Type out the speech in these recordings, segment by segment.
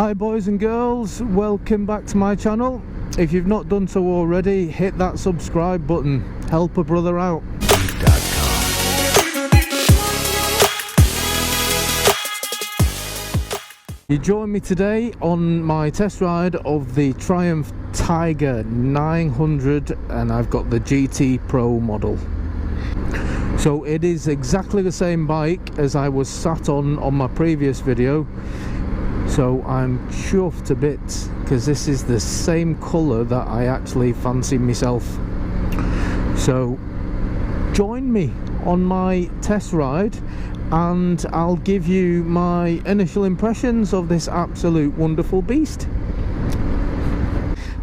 Hi boys and girls, welcome back to my channel. If you've not done so already, hit that subscribe button, help a brother out. You join me today on my test ride of the Triumph Tiger 900, and I've got the GT Pro model. So it is exactly the same bike as I was sat on my previous video. So I'm chuffed a bit because this is the same colour that I actually fancy myself. So join me on my test ride and I'll give you my initial impressions of this absolute wonderful beast.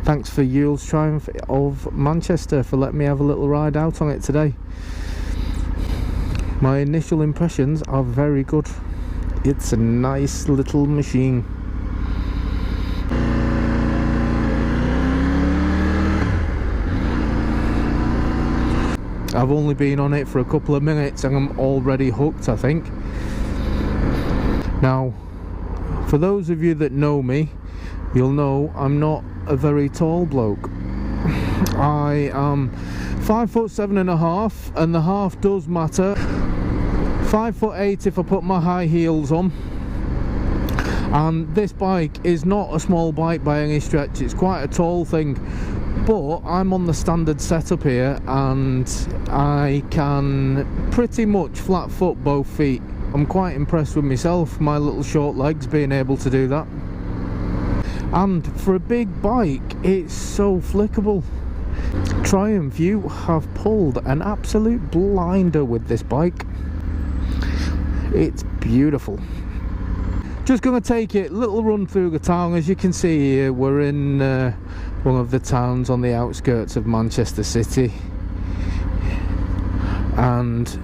Thanks for Yule's Triumph of Manchester for letting me have a little ride out on it today. My initial impressions are very good. It's a nice little machine. I've only been on it for a couple of minutes and I'm already hooked, I think. Now, for those of you that know me, you'll know I'm not a very tall bloke. I am 5'7.5", and the half does matter. 5'8" if I put my high heels on. And this bike is not a small bike by any stretch, it's quite a tall thing. But I'm on the standard setup here and I can pretty much flat foot both feet. I'm quite impressed with myself, my little short legs, being able to do that. And for a big bike, it's so flickable. Triumph, you have pulled an absolute blinder with this bike. It's beautiful. Just going to take it a little run through the town. As you can see here, we're in one of the towns on the outskirts of Manchester City, and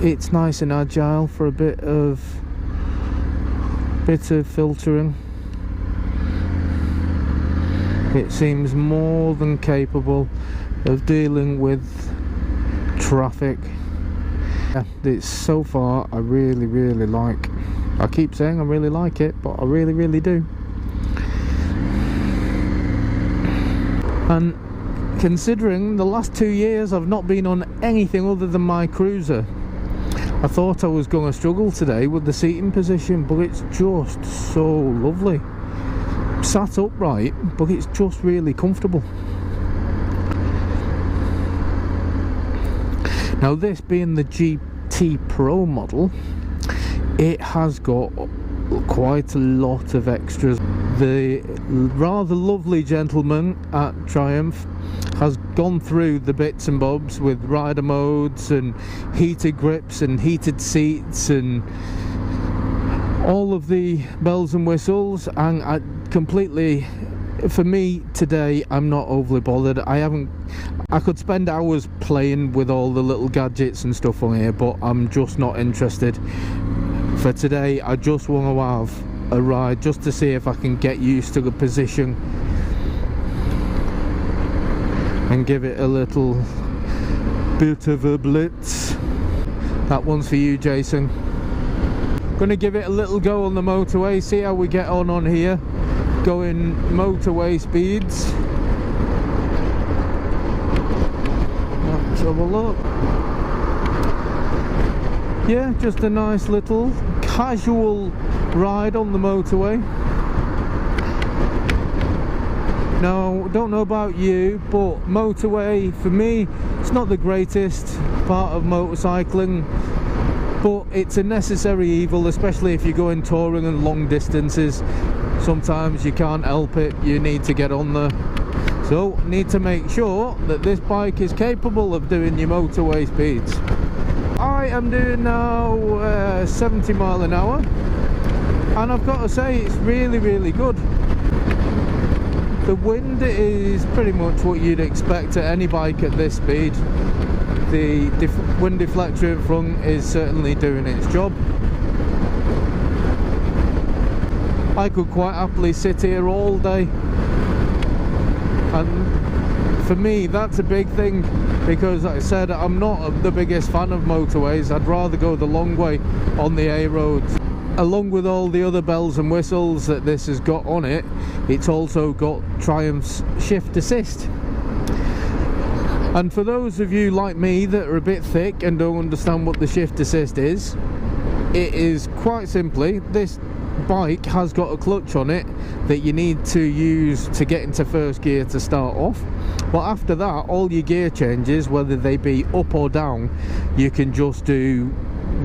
it's nice and agile for a bit of filtering. It seems more than capable of dealing with traffic. It's so far I really like. I keep saying I really like it, but I really do. And considering the last 2 years I've not been on anything other than my cruiser, I thought I was going to struggle today with the seating position, but it's just so lovely. Sat upright, but it's just really comfortable. Now, this being the GT Pro model, it has got quite a lot of extras. The rather lovely gentleman at Triumph has gone through the bits and bobs with rider modes and heated grips and heated seats and all of the bells and whistles, and I completely, for me today, I'm not overly bothered. I could spend hours playing with all the little gadgets and stuff on here, but I'm just not interested. For today, I just want to have a ride just to see if I can get used to the position and give it a little bit of a blitz. That one's for you, Jason. Gonna give it a little go on the motorway, see how we get on here, going motorway speeds. Let's have a look. Yeah, just a nice little casual ride on the motorway. Now, don't know about you, but motorway for me, it's not the greatest part of motorcycling, but it's a necessary evil, especially if you're going touring and long distances. Sometimes you can't help it, you need to get on there. So, need to make sure that this bike is capable of doing your motorway speeds. I am doing now 70 mile an hour, and I've got to say it's really good. The wind is pretty much what you'd expect at any bike at this speed. The wind deflector in front is certainly doing its job. I could quite happily sit here all day, and for me that's a big thing, because like I said, I'm not the biggest fan of motorways. I'd rather go the long way on the A roads. along with all the other bells and whistles that this has got on it, it's also got Triumph's shift assist. And for those of you like me that are a bit thick and don't understand what the shift assist is, it is quite simply, this bike has got a clutch on it that you need to use to get into first gear to start off, but after that all your gear changes, whether they be up or down, you can just do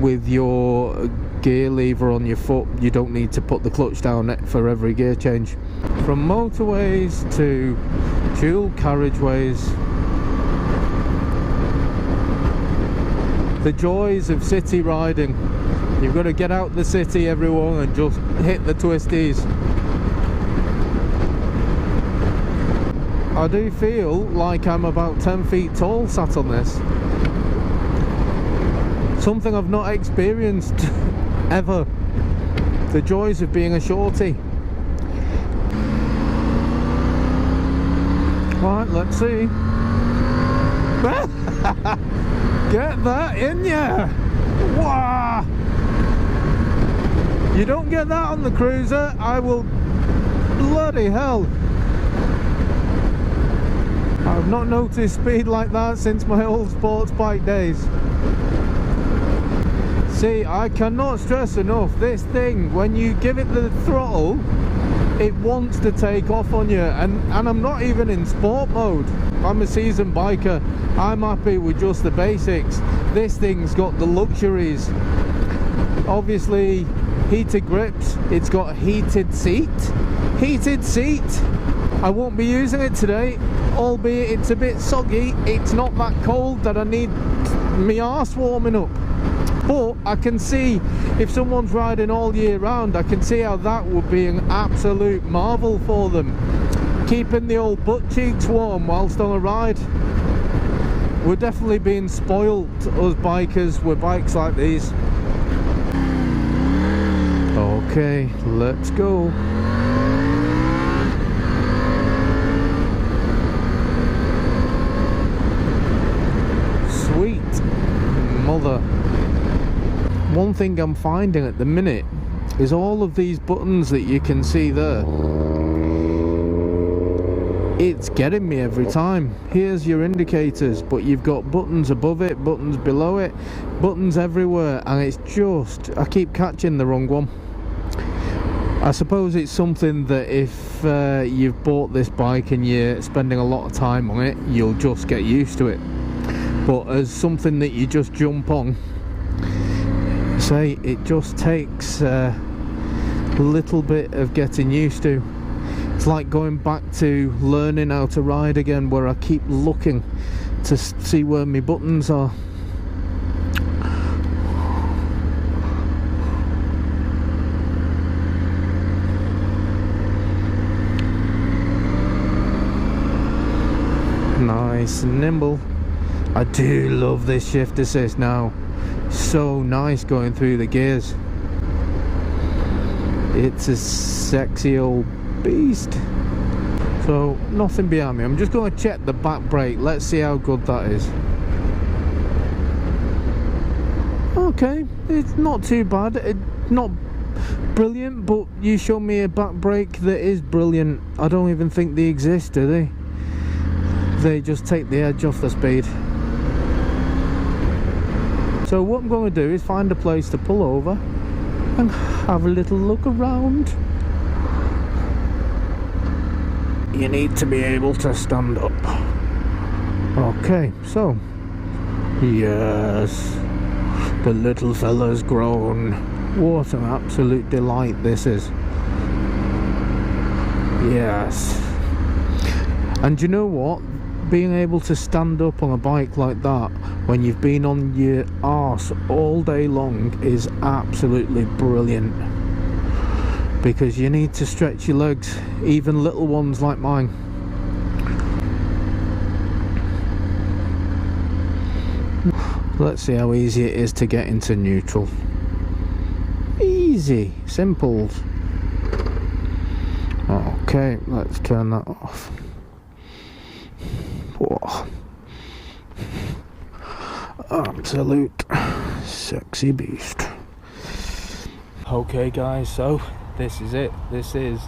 with your gear lever on your foot. You don't need to put the clutch down for every gear change. From motorways to dual carriageways, the joys of city riding. You've got to get out the city, everyone, and just hit the twisties. I do feel like I'm about 10 feet tall sat on this. Something I've not experienced ever. The joys of being a shorty. Right, let's see. Get that in ya! Wow! You don't get that on the cruiser, I will... bloody hell! I've not noticed speed like that since my old sports bike days. See, I cannot stress enough, this thing, when you give it the throttle, it wants to take off on you, and I'm not even in sport mode. I'm a seasoned biker, I'm happy with just the basics. This thing's got the luxuries. Obviously, heated grips, it's got a heated seat. I won't be using it today, albeit it's a bit soggy. It's not that cold that I need my arse warming up. But I can see, if someone's riding all year round, I can see how that would be an absolute marvel for them. Keeping the old butt cheeks warm whilst on a ride. We're definitely being spoiled, us bikers, with bikes like these. Okay, let's go. Sweet mother. One thing I'm finding at the minute is all of these buttons that you can see there. It's getting me every time. Here's your indicators, but you've got buttons above it, buttons below it, buttons everywhere, and it's just, I keep catching the wrong one. I suppose it's something that if you've bought this bike and you're spending a lot of time on it, you'll just get used to it. But as something that you just jump on, say, it just takes a little bit of getting used to. It's like going back to learning how to ride again, where I keep looking to see where my buttons are. Nice and nimble. I do love this shift assist now. So nice going through the gears. It's a sexy old beast. So nothing behind me. I'm just going to check the back brake. Let's see how good that is. Okay, it's not too bad. It's not brilliant, but you show me a back brake that is brilliant. I don't even think they exist, do they? They just take the edge off the speed. So what I'm going to do is find a place to pull over and have a little look around. You need to be able to stand up. Okay, so yes, the little fella's grown. What an absolute delight this is. Yes. And you know what? Being able to stand up on a bike like that when you've been on your arse all day long is absolutely brilliant, because you need to stretch your legs, even little ones like mine. Let's see how easy it is to get into neutral. Easy, simple. Okay, let's turn that off. Whoa. Absolute sexy beast. Okay guys, so this is it. This is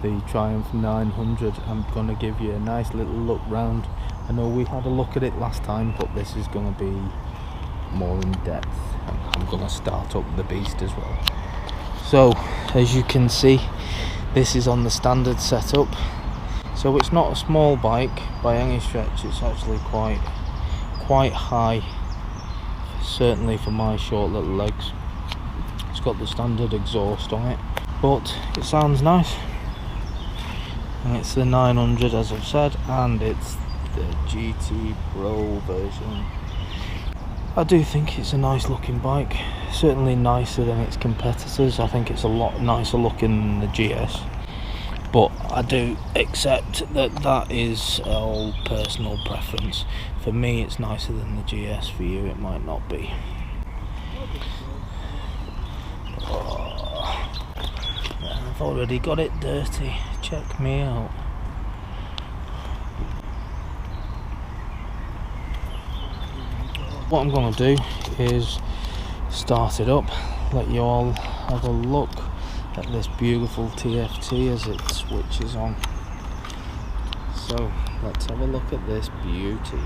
the Triumph 900. I'm gonna give you a nice little look round. I know we had a look at it last time, but this is gonna be more in depth. I'm gonna start up the beast as well. So as you can see, this is on the standard setup. So it's not a small bike by any stretch. It's actually quite high, certainly for my short little legs. It's got the standard exhaust on it, but it sounds nice. And it's the 900, as I've said, and it's the GT Pro version. I do think it's a nice looking bike, certainly nicer than its competitors. I think it's a lot nicer looking than the GS, but I do accept that that is all personal preference. For me it's nicer than the GS, for you it might not be. I've already got it dirty, check me out. What I'm going to do is start it up, let you all have a look at this beautiful TFT as it switches on. So let's have a look at this beauty.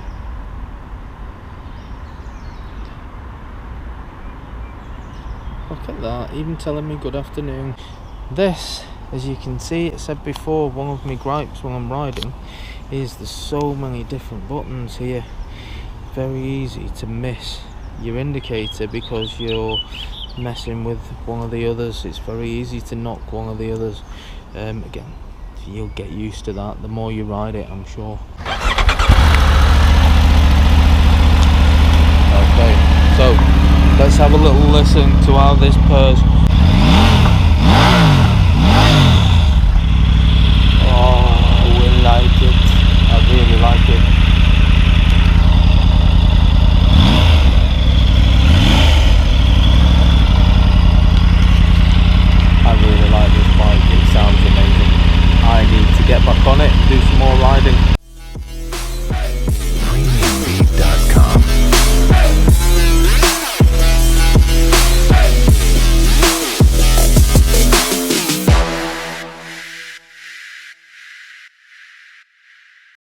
Look at that, even telling me good afternoon. This, as you can see, it said before, one of my gripes when I'm riding is there's so many different buttons here. Very easy to miss your indicator because you're messing with one of the others. It's very easy to knock one of the others. Again, you'll get used to that the more you ride it, I'm sure. Okay, so let's have a little listen to how this purrs.